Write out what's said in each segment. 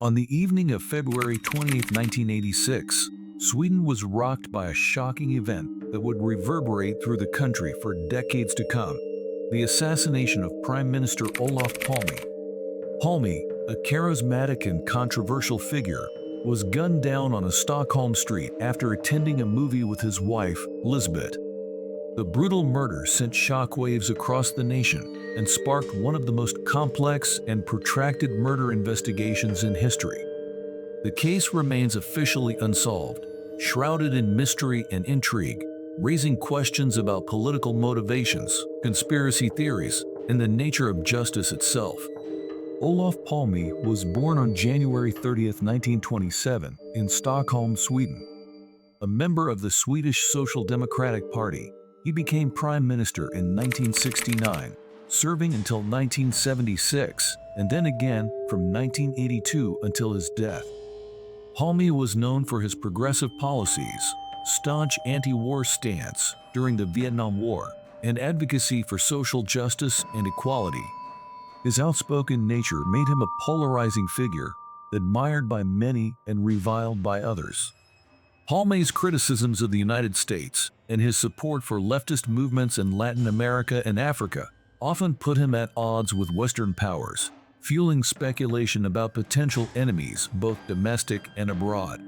On the evening of February 20, 1986, Sweden was rocked by a shocking event that would reverberate through the country for decades to come: the assassination of Prime Minister Olof Palme. Palme, a charismatic and controversial figure, was gunned down on a Stockholm street after attending a movie with his wife, Lisbeth. The brutal murder sent shockwaves across the nation and sparked one of the most complex and protracted murder investigations in history. The case remains officially unsolved, shrouded in mystery and intrigue, raising questions about political motivations, conspiracy theories, and the nature of justice itself. Olof Palme was born on January 30, 1927, in Stockholm, Sweden. A member of the Swedish Social Democratic Party, he became Prime Minister in 1969, serving until 1976, and then again from 1982 until his death. Palme was known for his progressive policies, staunch anti-war stance during the Vietnam War, and advocacy for social justice and equality. His outspoken nature made him a polarizing figure, admired by many and reviled by others. Palme's criticisms of the United States and his support for leftist movements in Latin America and Africa often put him at odds with Western powers, fueling speculation about potential enemies both domestic and abroad.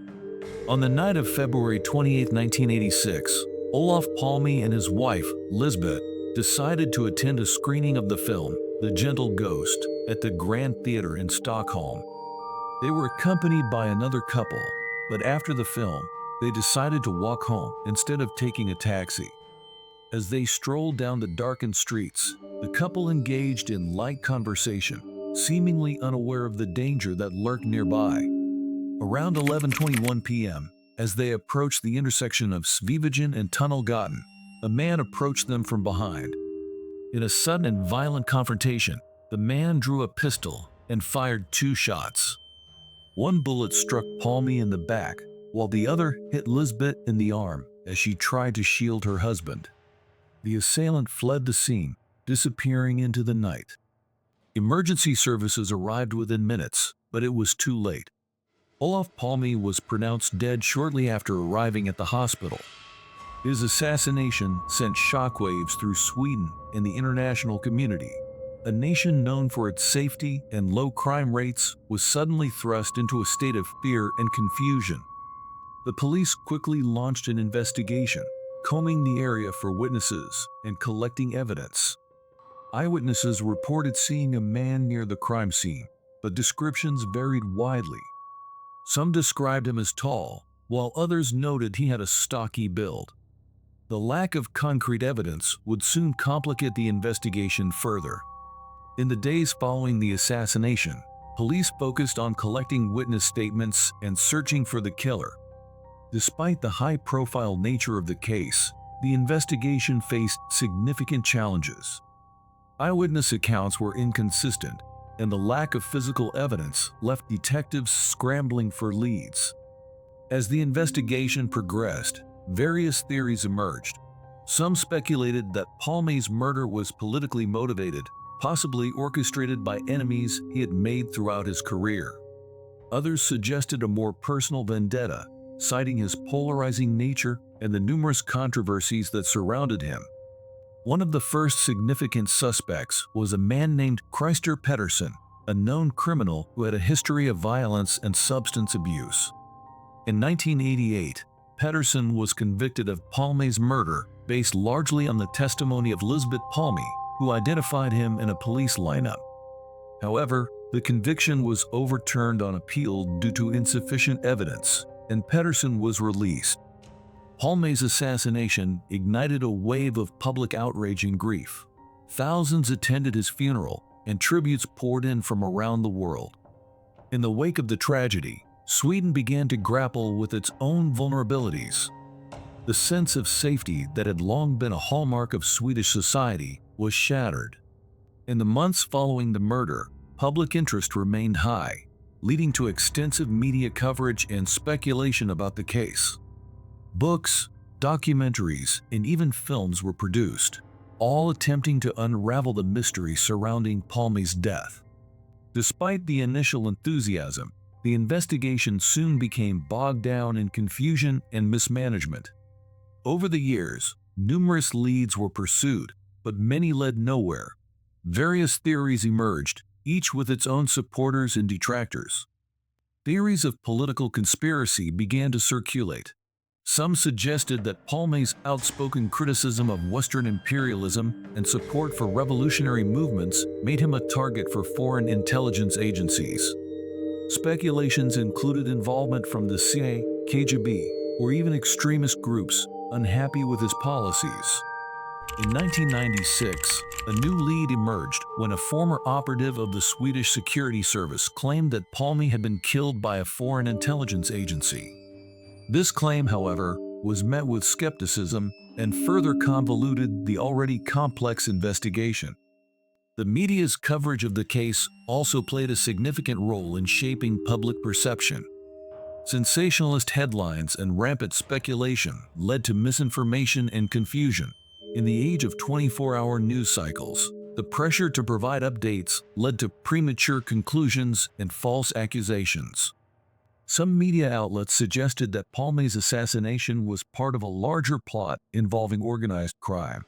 On the night of February 28, 1986, Olof Palme and his wife, Lisbeth, decided to attend a screening of the film The Gentle Ghost at the Grand Theater in Stockholm. They were accompanied by another couple, but after the film, they decided to walk home instead of taking a taxi. As they strolled down the darkened streets, the couple engaged in light conversation, seemingly unaware of the danger that lurked nearby. Around 11:21 p.m., as they approached the intersection of Sveavägen and Tunnelgatan, a man approached them from behind. In a sudden and violent confrontation, the man drew a pistol and fired 2 shots. One bullet struck Palme in the back, while the other hit Lisbeth in the arm as she tried to shield her husband. The assailant fled the scene, disappearing into the night. Emergency services arrived within minutes, but it was too late. Olof Palme was pronounced dead shortly after arriving at the hospital. His assassination sent shockwaves through Sweden and the international community. A nation known for its safety and low crime rates was suddenly thrust into a state of fear and confusion. The police quickly launched an investigation, combing the area for witnesses and collecting evidence. Eyewitnesses reported seeing a man near the crime scene, but descriptions varied widely. Some described him as tall, while others noted he had a stocky build. The lack of concrete evidence would soon complicate the investigation further. In the days following the assassination, police focused on collecting witness statements and searching for the killer. Despite the high-profile nature of the case, the investigation faced significant challenges. Eyewitness accounts were inconsistent, and the lack of physical evidence left detectives scrambling for leads. As the investigation progressed, various theories emerged. Some speculated that Palme's murder was politically motivated, possibly orchestrated by enemies he had made throughout his career. Others suggested a more personal vendetta, citing his polarizing nature and the numerous controversies that surrounded him. One of the first significant suspects was a man named Christer Pettersson, a known criminal who had a history of violence and substance abuse. In 1988, Pettersson was convicted of Palme's murder based largely on the testimony of Lisbeth Palme, who identified him in a police lineup. However, the conviction was overturned on appeal due to insufficient evidence, and Pettersson was released. Palme's assassination ignited a wave of public outrage and grief. Thousands attended his funeral, and tributes poured in from around the world. In the wake of the tragedy, Sweden began to grapple with its own vulnerabilities. The sense of safety that had long been a hallmark of Swedish society was shattered. In the months following the murder, public interest remained high, leading to extensive media coverage and speculation about the case. Books, documentaries, and even films were produced, all attempting to unravel the mystery surrounding Palme's death. Despite the initial enthusiasm, the investigation soon became bogged down in confusion and mismanagement. Over the years, numerous leads were pursued, but many led nowhere. Various theories emerged, each with its own supporters and detractors. Theories of political conspiracy began to circulate. Some suggested that Palme's outspoken criticism of Western imperialism and support for revolutionary movements made him a target for foreign intelligence agencies. Speculations included involvement from the CIA, KGB, or even extremist groups unhappy with his policies. In 1996, a new lead emerged when a former operative of the Swedish security service claimed that Palme had been killed by a foreign intelligence agency. This claim, however, was met with skepticism and further convoluted the already complex investigation. The media's coverage of the case also played a significant role in shaping public perception. Sensationalist headlines and rampant speculation led to misinformation and confusion. In the age of 24-hour news cycles, the pressure to provide updates led to premature conclusions and false accusations. Some media outlets suggested that Palme's assassination was part of a larger plot involving organized crime.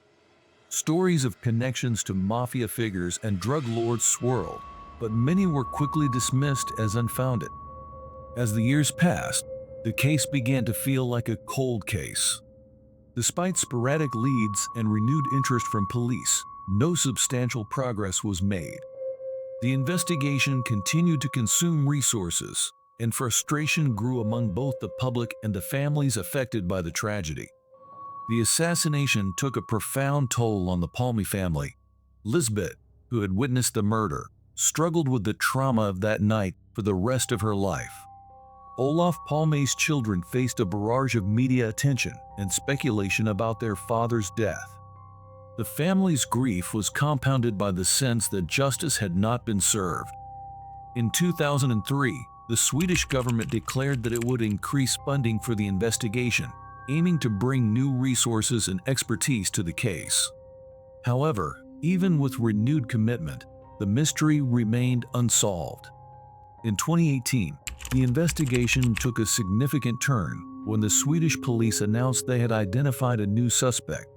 Stories of connections to mafia figures and drug lords swirled, but many were quickly dismissed as unfounded. As the years passed, the case began to feel like a cold case. Despite sporadic leads and renewed interest from police, no substantial progress was made. The investigation continued to consume resources, and frustration grew among both the public and the families affected by the tragedy. The assassination took a profound toll on the Palme family. Lisbeth, who had witnessed the murder, struggled with the trauma of that night for the rest of her life. Olof Palme's children faced a barrage of media attention and speculation about their father's death. The family's grief was compounded by the sense that justice had not been served. In 2003, the Swedish government declared that it would increase funding for the investigation, aiming to bring new resources and expertise to the case. However, even with renewed commitment, the mystery remained unsolved. In 2018, the investigation took a significant turn when the Swedish police announced they had identified a new suspect.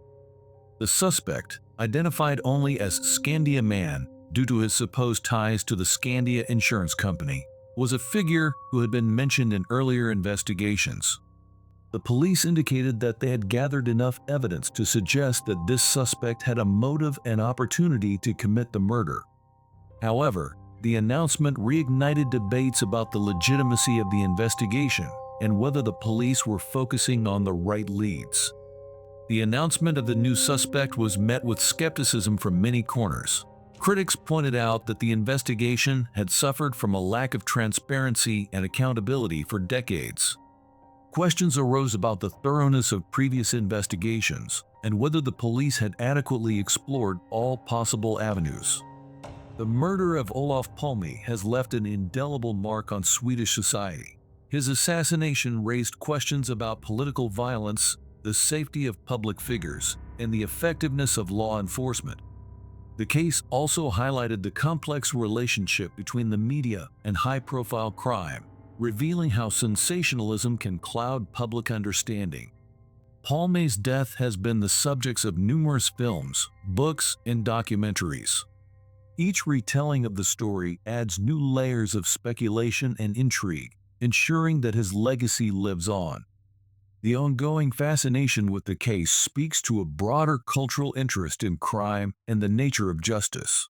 The suspect, identified only as Skandia Man due to his supposed ties to the Skandia insurance company, was a figure who had been mentioned in earlier investigations. The police indicated that they had gathered enough evidence to suggest that this suspect had a motive and opportunity to commit the murder. However, the announcement reignited debates about the legitimacy of the investigation and whether the police were focusing on the right leads. The announcement of the new suspect was met with skepticism from many corners. Critics pointed out that the investigation had suffered from a lack of transparency and accountability for decades. Questions arose about the thoroughness of previous investigations and whether the police had adequately explored all possible avenues. The murder of Olof Palme has left an indelible mark on Swedish society. His assassination raised questions about political violence, the safety of public figures, and the effectiveness of law enforcement. The case also highlighted the complex relationship between the media and high-profile crime, revealing how sensationalism can cloud public understanding. Palme's death has been the subject of numerous films, books, and documentaries. Each retelling of the story adds new layers of speculation and intrigue, ensuring that his legacy lives on. The ongoing fascination with the case speaks to a broader cultural interest in crime and the nature of justice.